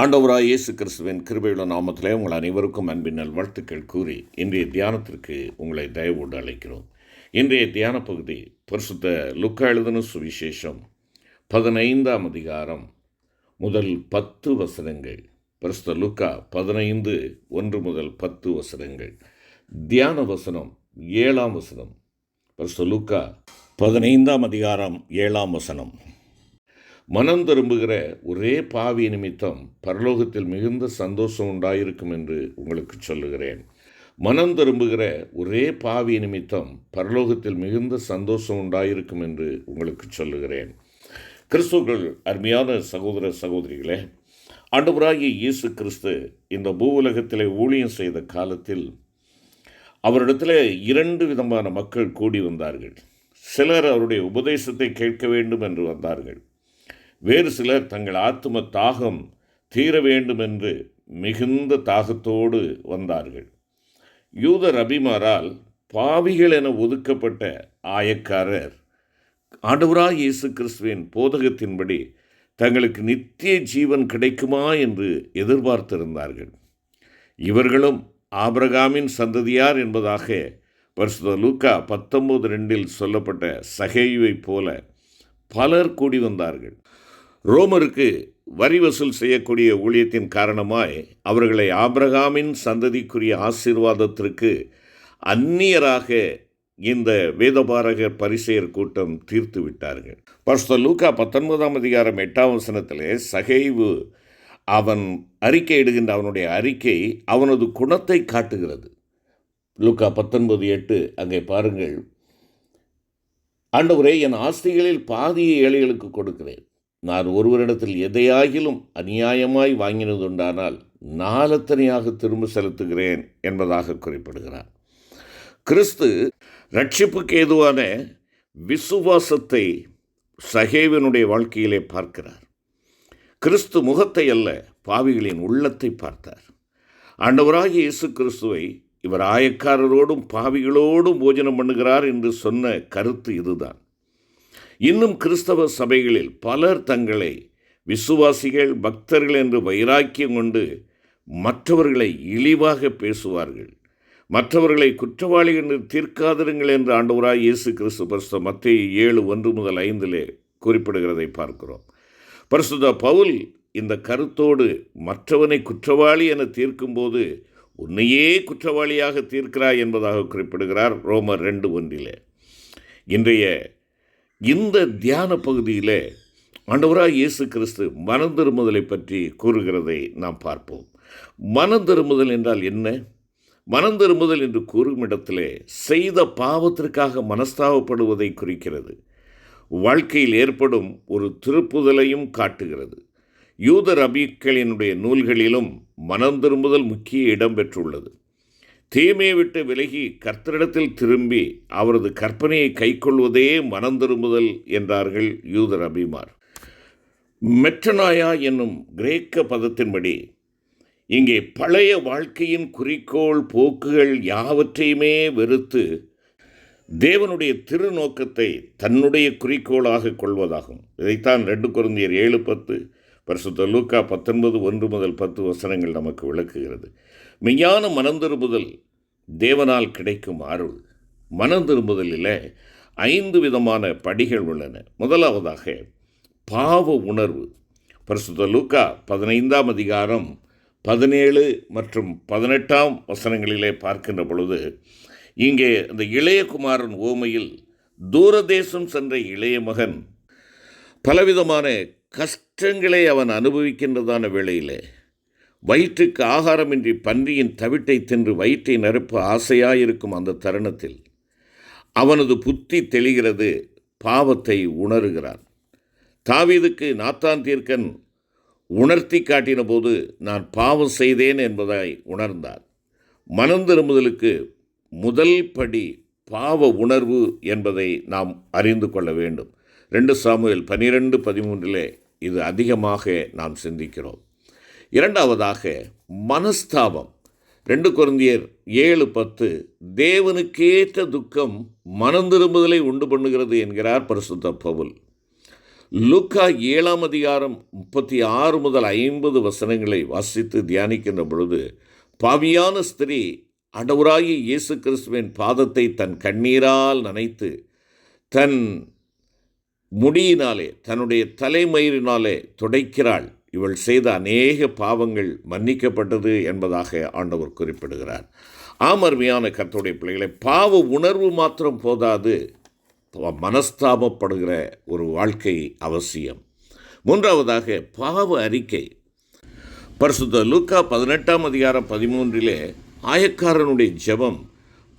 ஆண்டவராய் இயேசு கிறிஸ்துவின் கிருபையுள்ள நாமத்திலே உங்கள் அனைவருக்கும் அன்பின் நல்வாழ்த்துக்கள் கூறி இன்றைய தியானத்திற்கு உங்களை தயவோடு அழைக்கிறோம். இன்றைய தியான பகுதி பரிசுத்த லூக்கா எழுதின சுவிசேஷம் 15ஆம் அதிகாரம் முதல் 10 வசனங்கள். பரிசுத்த லூக்கா 15:1 முதல் 10 வசனங்கள். தியான வசனம் 7ஆம் வசனம். பரிசுத்த லூக்கா 15ஆம் அதிகாரம் 7ஆம் வசனம். மனம் திரும்புகிற ஒரே பாவி நிமித்தம் பரலோகத்தில் மிகுந்த சந்தோஷம் உண்டாயிருக்கும் என்று உங்களுக்கு சொல்லுகிறேன். மனம் திரும்புகிற ஒரே பாவி நிமித்தம் பரலோகத்தில் மிகுந்த சந்தோஷம் உண்டாயிருக்கும் என்று உங்களுக்கு சொல்லுகிறேன். கிறிஸ்துவுக்குள் அருமையான சகோதர சகோதரிகளே, ஆண்டவராகிய இயேசு கிறிஸ்து இந்த பூவுலகத்திலே ஊழியம் செய்த காலத்தில் அவரிடத்தில் 2 விதமான மக்கள் கூடி வந்தார்கள். சிலர் அவருடைய உபதேசத்தை கேட்க வேண்டும் என்று வந்தார்கள். வேறு சிலர் தங்கள் ஆத்தும தாகம் தீர வேண்டும் என்று மிகுந்த தாகத்தோடு வந்தார்கள். யூத ரபிமாரால் பாவிகள் என ஒதுக்கப்பட்ட ஆயக்காரர் ஆண்டவராகிய இயேசு கிறிஸ்துவின் போதகத்தின்படி தங்களுக்கு நித்திய ஜீவன் கிடைக்குமா என்று எதிர்பார்த்திருந்தார்கள். இவர்களும் ஆபிரகாமின் சந்ததியார் என்பதாக பரிசுத்த லூக்கா 19:2 சொல்லப்பட்ட சகேயுவைப் போல பலர் கூடி வந்தார்கள். ரோமருக்கு வரி வசூல் செய்யக்கூடிய ஊழியத்தின் காரணமாய் அவர்களை ஆபிரகாமின் சந்ததிக்குரிய ஆசீர்வாதத்திற்கு அந்நியராக இந்த வேதபாரகர் பரிசேயர் கூட்டம் தீர்த்து விட்டார்கள். பரிசுத்த லூக்கா 19ஆம் அதிகாரம் 8ஆம் வசனத்திலே சகேயு அவன் அறிக்கையிடுகின்ற அவனுடைய அறிக்கை அவனது குணத்தை காட்டுகிறது. லூக்கா 19:8 அங்கே பாருங்கள். ஆண்டவரே, என் ஆஸ்திகளில் பாதியை ஏழைகளுக்கு கொடுக்கிறேன். நான் ஒருவரிடத்தில் எதையாகிலும் அநியாயமாய் வாங்கினதுண்டானால் 4 திரும்ப செலுத்துகிறேன் என்பதாக குறிப்பிடுகிறார். கிறிஸ்து ரட்சிப்புக்கு ஏதுவான விசுவாசத்தை சகேயுவினுடைய வாழ்க்கையிலே பார்க்கிறார். கிறிஸ்து முகத்தை அல்ல, பாவிகளின் உள்ளத்தை பார்த்தார். ஆண்டவராகிய இயேசு கிறிஸ்துவை இவர் ஆயக்காரரோடும் பாவிகளோடும் போஜனம் பண்ணுகிறார் என்று சொன்ன கருத்து இதுதான். இன்னும் கிறிஸ்தவ சபைகளில் பலர் தங்களை விசுவாசிகள், பக்தர்கள் என்று வைராக்கியம் கொண்டு மற்றவர்களை இழிவாக பேசுவார்கள். மற்றவர்களை குற்றவாளி என்று தீர்க்காதிருங்கள் என்று ஆண்டவராய் இயேசு கிறிஸ்து பரிசுத்த மத்தேயு 7:1-5 குறிப்பிடுகிறதை பார்க்கிறோம். பரிசுத்த பவுல் இந்த கருத்தோடு மற்றவனை குற்றவாளி என தீர்க்கும்போது உன்னையே குற்றவாளியாக தீர்க்கிறாய் என்பதாக குறிப்பிடுகிறார் ரோமர் 2:1. இன்றைய இந்த தியான பகுதியில் ஆண்டவராய் இயேசு கிறிஸ்து மனம் திரும்புதலை பற்றி கூறுகிறதை நாம் பார்ப்போம். மனம் திரும்புதல் என்றால் என்ன? மனம் திரும்புதல் என்று கூறும் இடத்திலே செய்த பாவத்திற்காக மனஸ்தாபப்படுவதை குறிக்கிறது. வாழ்க்கையில் ஏற்படும் ஒரு திருப்புதலையும் காட்டுகிறது. யூத ரபிக்களினுடைய நூல்களிலும் மனம் திரும்புதல் முக்கிய இடம் பெற்றுள்ளது. தீமையை விட்டு விலகி கர்த்தரிடத்தில் திரும்பி அவரது கற்பனையை கைக்கொள்வதே மனம் திரும்புதல் என்றார்கள் யூத ரபிமார். மெட்டனாயா என்னும் கிரேக்க பதத்தின்படி இங்கே பழைய வாழ்க்கையின் குறிக்கோள் போக்குகள் யாவற்றையுமே வெறுத்து தேவனுடைய திருநோக்கத்தை தன்னுடைய குறிக்கோளாக கொள்வதாகும். இதைத்தான் 2 கொரிந்தியர் 7:10 பரிசுத்த லூக்கா 19:1-10 வசனங்கள் நமக்கு விளக்குகிறது. மெய்யான மனம் திரும்புதல் தேவனால் கிடைக்கும் அருள். மனம் திரும்புதலில் 5 விதமான படிகள் உள்ளன. முதலாவதாக பாவ உணர்வு. பரிசுத்த லூக்கா 15ஆம் அதிகாரம் 17 மற்றும் 18ஆம் வசனங்களிலே பார்க்கின்ற பொழுது இங்கே இந்த இளைய குமாரன் ஓமையில் தூரதேசம் சென்ற இளைய மகன் பலவிதமான கஷ்டங்களை அவன் அனுபவிக்கின்றதான வேளையிலே வயிற்றுக்கு ஆகாரமின்றி பன்றியின் தவிட்டை தின்று வயிற்றை நிரப்ப ஆசையாயிருக்கும் அந்த தருணத்தில் அவனது புத்தி தெளிகிறது, பாவத்தை உணர்கிறான். தாவீதுக்கு நாத்தான் தீர்க்கன் உணர்த்தி காட்டின போது நான் பாவம் செய்தேன் என்பதை உணர்ந்தார். மனம் திரும்புதலுக்கு முதல் படி பாவ உணர்வு என்பதை நாம் அறிந்து கொள்ள வேண்டும். 2 சாமுவேல் 12:13 இது அதிகமாக நாம் சிந்திக்கிறோம். இரண்டாவதாக மனஸ்தாபம். 2 கொரிந்தியர் 7:10 தேவனுக்கேற்ற துக்கம் மனம் திரும்புதலை உண்டு பண்ணுகிறது என்கிறார் பரிசுத்த பவுல். லூக்கா 7ஆம் அதிகாரம் 36 முதல் 50 வசனங்களை வாசித்து தியானிக்கின்ற பொழுது, பாவியான ஸ்திரீ ஆண்டவராகிய இயேசு கிறிஸ்துவின் பாதத்தை தன் கண்ணீரால் நனைத்து தன் முடியினாலே தன்னுடைய தலைமயிரினாலே துடைக்கிறாள். இவள் செய்த அநேக பாவங்கள் மன்னிக்கப்பட்டது என்பதாக ஆண்டவர் குறிப்பிடுகிறார். அருமையான கர்த்தருடைய பிள்ளைகளை, பாவ உணர்வு மாத்திரம் போதாது, மனஸ்தாபப்படுகிற ஒரு வாழ்க்கை அவசியம். மூன்றாவதாக பாவ அறிக்கை. பரிசுத்த லூக்கா 18ஆம் அதிகாரம் 13 ஆயக்காரனுடைய ஜெபம்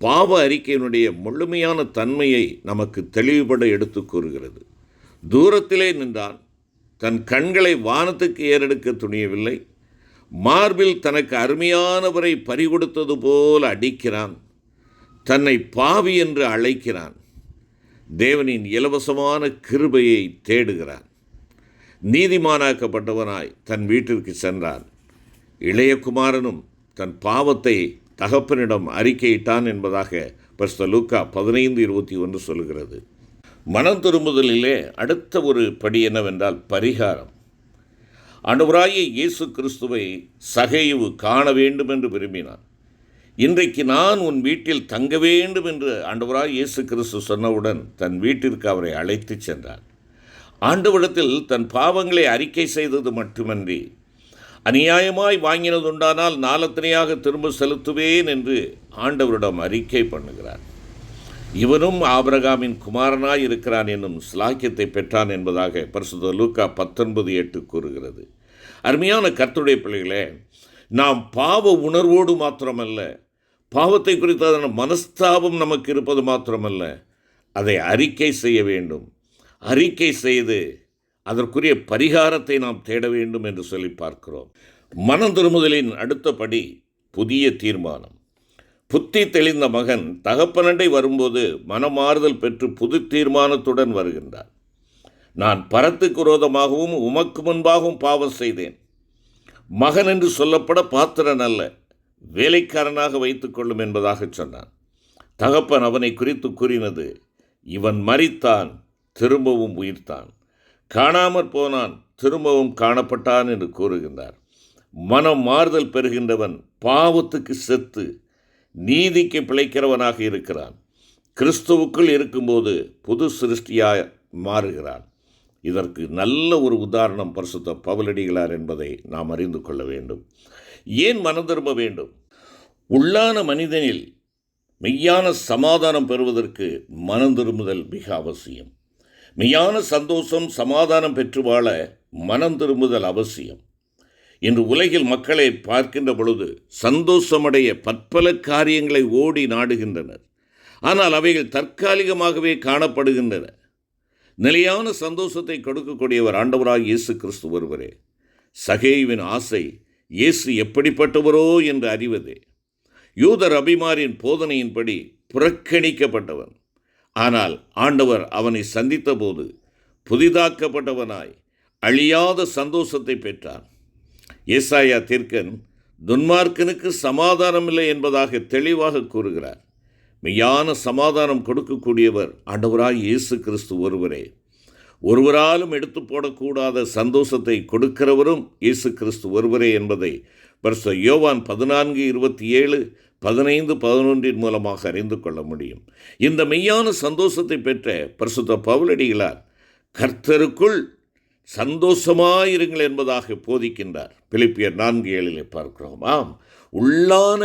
பாவ அறிக்கையினுடைய முழுமையான தன்மையை நமக்கு தெளிவுபட எடுத்து கூறுகிறது. தூரத்திலே நின்றான், தன் கண்களை வானத்துக்கு ஏறெடுக்க துணியவில்லை, மார்பில் தனக்கு அருமையானவரை பறிகொடுத்தது போல அடிக்கிறான், தன்னை பாவி என்று அழைக்கிறான், தேவனின் இலவசமான கிருபையை தேடுகிறான். நீதிமானாக்கப்பட்டவனாய் தன் வீட்டிற்கு சென்றான். இளைய குமாரனும் தன் பாவத்தை தகப்பனிடம் அறிக்கையிட்டான் என்பதாக பரிசுத்த லூக்கா 15:21 சொல்கிறது. மனம் திரும்புதலிலே அடுத்த ஒரு படி என்னவென்றால் பரிகாரம். ஆண்டவராகிய இயேசு கிறிஸ்துவை சகேயு காண வேண்டும் என்று விரும்பினான். இன்றைக்கு நான் உன் வீட்டில் தங்க வேண்டும் என்று ஆண்டவராகிய இயேசு கிறிஸ்து சொன்னவுடன் தன் வீட்டிற்கு அவரை அழைத்து சென்றான். ஆண்டவரிடத்தில் தன் பாவங்களை அறிக்கை செய்தது மட்டுமன்றி, அநியாயமாய் வாங்கினதுண்டானால் நாலத்தனையாக திரும்ப செலுத்துவேன் என்று ஆண்டவரிடம் அறிக்கை பண்ணுகிறார். இவனும் ஆபிரகாமின் குமாரனாய் இருக்கிறான் என்னும் ஸ்லாக்கியத்தை பெற்றான் என்பதாக பரிசுத்த லூக்கா 19:8 கூறுகிறது. அருமையான கர்த்தருடைய பிள்ளைகளே, நாம் பாவ உணர்வோடு மாத்திரமல்ல, பாவத்தை குறித்தான மனஸ்தாபம் நமக்கு இருப்பது மாத்திரமல்ல, அதை அறிக்கை செய்ய வேண்டும். அறிக்கை செய்து அதற்குரிய பரிகாரத்தை நாம் தேட வேண்டும் என்று சொல்லி பார்க்கிறோம். மனம் திரும்புதலின் அடுத்தபடி புதிய தீர்மானம். புத்தி தெளிந்த மகன் தகப்பனண்டை வரும்போது மனமாறுதல் பெற்று புது தீர்மானத்துடன் வருகின்றார். நான் பரத்துக்கு விரோதமாகவும் உமக்கு முன்பாகவும் பாவம் செய்தேன். மகன் என்று சொல்லப்பட பாத்திரன் அல்ல, வேலைக்காரனாக வைத்துக்கொள்ளும் என்பதாக சொன்னான். தகப்பன் அவனை குறித்து கூறினது, இவன் மரித்தான், திரும்பவும் உயிர்த்தான், காணாமற் போனான், திரும்பவும் காணப்பட்டான் என்று கூறுகின்றார். மனம் மாறுதல் பெறுகின்றவன் பாவத்துக்கு செத்து நீதிக்கு பிழைக்கிறவனாக இருக்கிறான். கிறிஸ்துவுக்குள் இருக்கும்போது புது சிருஷ்டியாய் மாறுகிறான். இதற்கு நல்ல ஒரு உதாரணம் பரிசுத்த பவுலடிகளார் என்பதை நாம் அறிந்து கொள்ள வேண்டும். ஏன் மனம் திரும்ப வேண்டும்? உள்ளான மனிதனில் மெய்யான சமாதானம் பெறுவதற்கு மனம் திரும்புதல் மிக அவசியம். மெய்யான சந்தோஷம் சமாதானம் பெற்று வாழ மனம் திரும்புதல் அவசியம். இன்று உலகில் மக்களை பார்க்கின்ற பொழுது சந்தோஷமடைய பற்பல காரியங்களை ஓடி நாடுகின்றனர். ஆனால் அவைகள் தற்காலிகமாகவே காணப்படுகின்றன. நிலையான சந்தோஷத்தை கொடுக்கக்கூடியவர் ஆண்டவராக இயேசு கிறிஸ்து ஒருவரே. சகேயுவின் ஆசை இயேசு எப்படிப்பட்டவரோ என்று அறிவதே. யூதர் அபிமாரின் போதனையின்படி புறக்கணிக்கப்பட்டவன். ஆனால் ஆண்டவர் அவனை சந்தித்த போது புதிதாக்கப்பட்டவனாய் அழியாத சந்தோஷத்தை பெற்றான். ஏசாயா தீர்க்கன் துன்மார்க்கனுக்கு சமாதானம் இல்லை என்பதாக தெளிவாக கூறுகிறார். மெய்யான சமாதானம் கொடுக்கக்கூடியவர் ஆண்டவராய் இயேசு கிறிஸ்து ஒருவரே. ஒருவராலும் எடுத்து போடக்கூடாத சந்தோஷத்தை கொடுக்கிறவரும் இயேசு கிறிஸ்து ஒருவரே என்பதை பரிசுத்த யோவான் 14:27, 15:11 மூலமாக அறிந்து கொள்ள முடியும். இந்த மெய்யான சந்தோஷத்தை பெற்ற பரிசுத்த பவுலடிகளார் கர்த்தருக்குள் சந்தோஷமாயிருங்கள் என்பதாக போதிக்கின்றார். பிலிப்பியர் 4:7 பார்க்கிறோம். ஆம், உள்ளான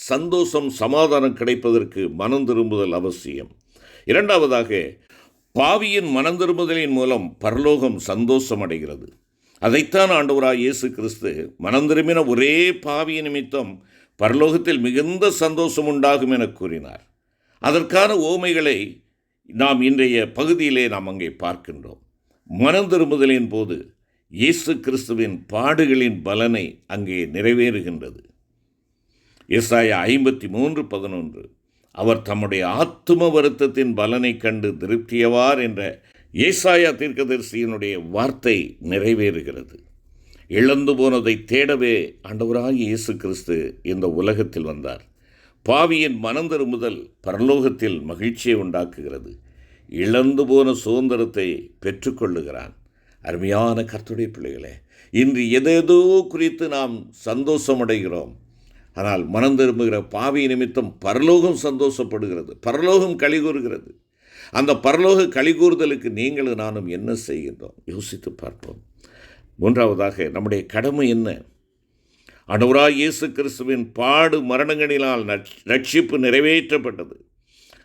சந்தோஷம் சமாதானம் கிடைப்பதற்கு மனம் திரும்புதல் அவசியம். இரண்டாவதாக, பாவியின் மனம் திரும்புதலின் மூலம் பரலோகம் சந்தோஷம் அடைகிறது. அதைத்தான் ஆண்டவராய் இயேசு கிறிஸ்து மனம் திரும்பின ஒரே பாவிய நிமித்தம் பரலோகத்தில் மிகுந்த சந்தோஷம் உண்டாகும் என கூறினார். அதற்கான ஓமைகளை நாம் இன்றைய பகுதியிலே நாம் அங்கே பார்க்கின்றோம். மனம் திரும்புதலின் போது இயேசு கிறிஸ்துவின் பாடுகளின் பலனை அங்கே நிறைவேறுகின்றது. ஏசாயா 53:11, அவர் தம்முடைய ஆத்தும வருத்தத்தின் பலனை கண்டு திருப்தியவார் என்ற ஏசாயா தீர்க்கதரிசியினுடைய வார்த்தை நிறைவேறுகிறது. இழந்து போனதை தேடவே ஆண்டவராகிய இயேசு கிறிஸ்து இந்த உலகத்தில் வந்தார். பாவியின் மனம் திரும்புதல் பரலோகத்தில் மகிழ்ச்சியை உண்டாக்குகிறது. இழந்து போன சுதந்திரத்தை பெற்றுக்கொள்ளுகிறான். அருமையான கர்த்தருடைய பிள்ளைகளே, இன்று எதேதோ குறித்து நாம் சந்தோஷமடைகிறோம். ஆனால் மனம் திரும்புகிற பாவி நிமித்தம் பரலோகம் சந்தோஷப்படுகிறது, பரலோகம் களிகூறுகிறது. அந்த பரலோக களிகூறுதலுக்கு நீங்களும் நானும் என்ன செய்கின்றோம்? யோசித்து பார்ப்போம். மூன்றாவதாக, நம்முடைய கடமை என்ன? ஆண்டவராகிய இயேசு கிறிஸ்துவின் பாடு மரணங்களினால் ரட்சிப்பு நிறைவேற்றப்பட்டது.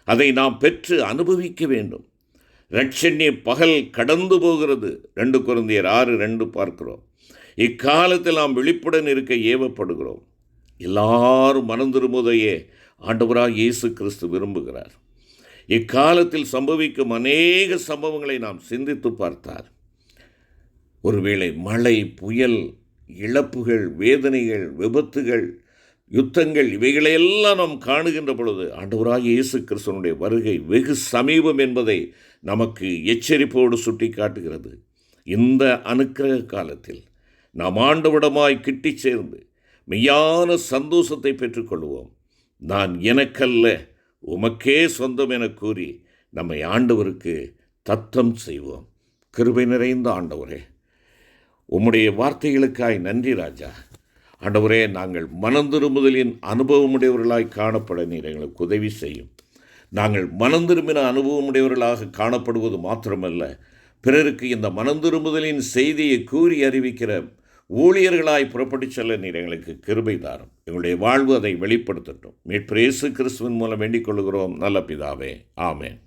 அதை நாம் பெற்று அனுபவிக்க வேண்டும். இரட்சண்ய பகல் கடந்து போகிறது. 2 கொரிந்தியர் 6:2 பார்க்கிறோம். இக்காலத்தில் நாம் விழிப்புடன் இருக்க ஏவப்படுகிறோம். எல்லாரும் மனம் திரும்புவதையே ஆண்டவராகிய இயேசு கிறிஸ்து விரும்புகிறார். இக்காலத்தில் சம்பவிக்கும் அநேக சம்பவங்களை நாம் சிந்தித்து பார்த்தார். ஒருவேளை மழை, புயல், இழப்புகள், வேதனைகள், விபத்துகள், யுத்தங்கள், இவைகளையெல்லாம் நாம் காணுகின்ற பொழுது ஆண்டவராகிய இயேசு கிறிஸ்துவனுடைய வருகை வெகு சமீபம் என்பதை நமக்கு எச்சரிப்போடு சுட்டி காட்டுகிறது. இந்த அனுக்கிரக காலத்தில் நாம் ஆண்டவரிடமாய் கிட்டி சேர்ந்து மெய்யான சந்தோஷத்தை பெற்றுக்கொள்வோம். நான் எனக்கல்ல உமக்கே சொந்தம் என கூறி நம்மை ஆண்டவருக்கு தத்தம் செய்வோம். கிருபை நிறைந்த ஆண்டவரே, உம்முடைய வார்த்தைகளுக்காய் நன்றி ராஜா. ஆண்டவரே, நாங்கள் மனம் திரும்புதலின் அனுபவமுடையவர்களாய் காணப்பட நீர் எங்களுக்கு உதவி செய்யும். நாங்கள் மனம் திரும்பின அனுபவமுடையவர்களாக காணப்படுவது மாத்திரமல்ல, பிறருக்கு இந்த மனம் திரும்புதலின் செய்தியை கூறி அறிவிக்கிற ஊழியர்களாய் புறப்பட்டு செல்ல நீர் எங்களுக்கு கிருபை தாரும். எங்களுடைய வாழ்வு அதை வெளிப்படுத்தட்டும். மீட்பர் இயேசு கிறிஸ்துவின் மூலம் வேண்டிக் கொள்கிறோம் நல்ல பிதாவே, ஆமென்.